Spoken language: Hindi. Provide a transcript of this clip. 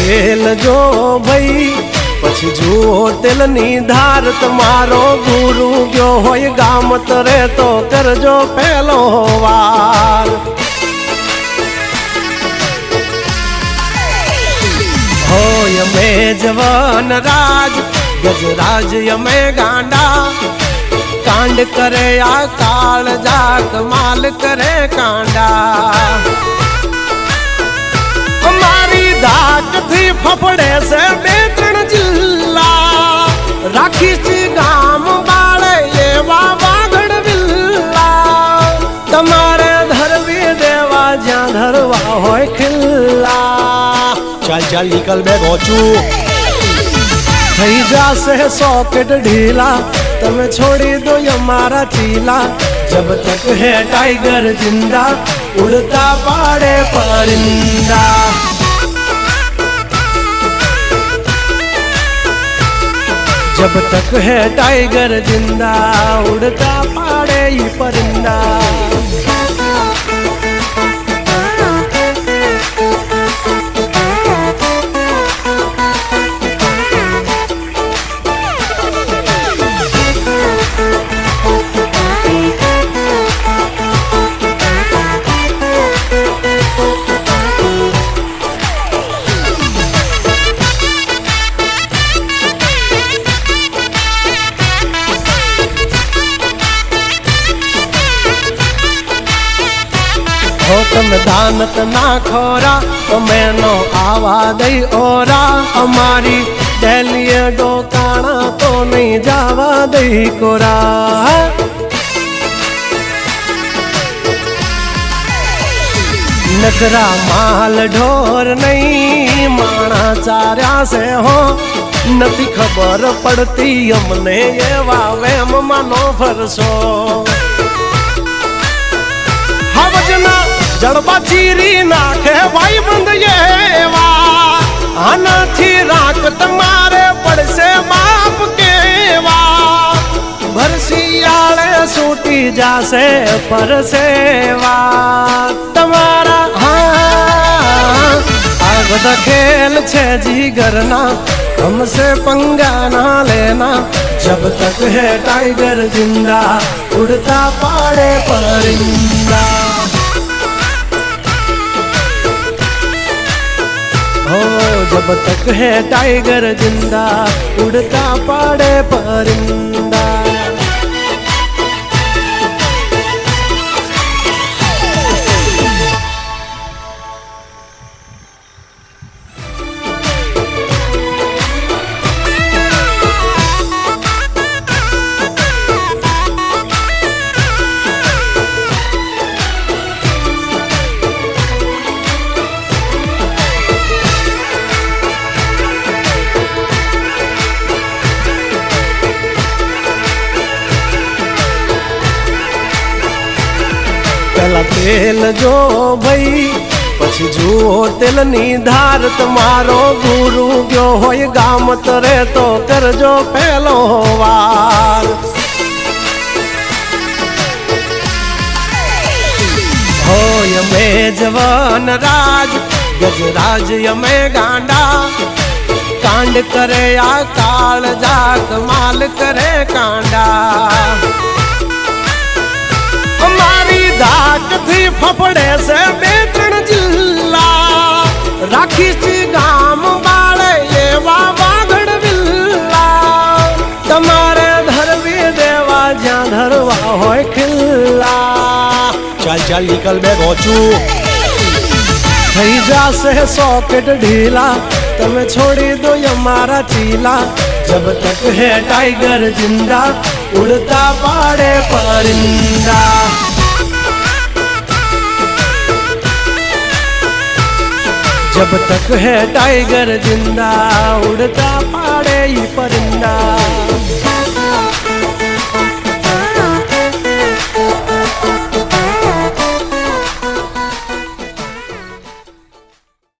तेल जो भई पछी जुओ तेलनी धार तमारो गुरु गयो होय गाम तरे तो करजो पहलो वार। होय में जवान राज गजराज यमे गांडा कांड करे आ काल जा कमाल करे कांडा। हमारी धाक थी फफड़े से बेतण जिल्ला राखी सी गाम बाळे ये वागड़ विल्ला तमारे धरवी देवा ज्या धरवा होय खिल्ला। चल चल निकल बे गोचू थई जासे सॉकेट ढीला तमे छोड़ी दो हमारा चीला। जब तक है टाइगर जिंदा उड़ता पाड़े परिंदा। जब तक है टाइगर जिंदा उड़ता पाड़े ही परिंदा। तम दानत ना खोरा तो मैनो आवा दई ओरा। हमारी दहलिए डोकाना तो नहीं जावा दई कोरा। नगरा माल ढोर नहीं माना चार्या से हो नती खबर पड़ती हमने ये वावे मानो फरसो। हवजना जड़बा चीरी नाखे भाई बंद ये वा आना थी राख तुम्हारे पड़से बाप के वा। भरसियाले सूटी जासे परसेवा तुम्हारा हाँ आगद खेल छे जी करना हमसे पंगा ना लेना। जब तक है टाइगर जिंदा उड़ता पाड़े परिंदा। हो जब तक है टाइगर जिंदा उड़ता पाड़े परिंदा। पहला तेल जो भई पछी जुओ तेलनी धार तमारो गुरु गयो होय गाम तरे तो करजो पहलो वार। होय में जवान राज गजराज यमे गांडा कांड करे आ काल जा कमाल करे कांडा। हमारी धाक थी फफड़े से बेतण जिल्ला राखी सी गाम बाळे ये वागड़ विल्ला तमारे धरवी देवा ज्या धरवा होय खिल्ला। चल चल निकल बे गोचू थई जासे सॉकेट ढीला तमे छोड़ी दो हमारा चीला। जब तक है टाइगर जिंदा उड़ता पाड़े परिंदा। जब तक है टाइगर जिंदा उड़ता पाड़े ही परिंदा।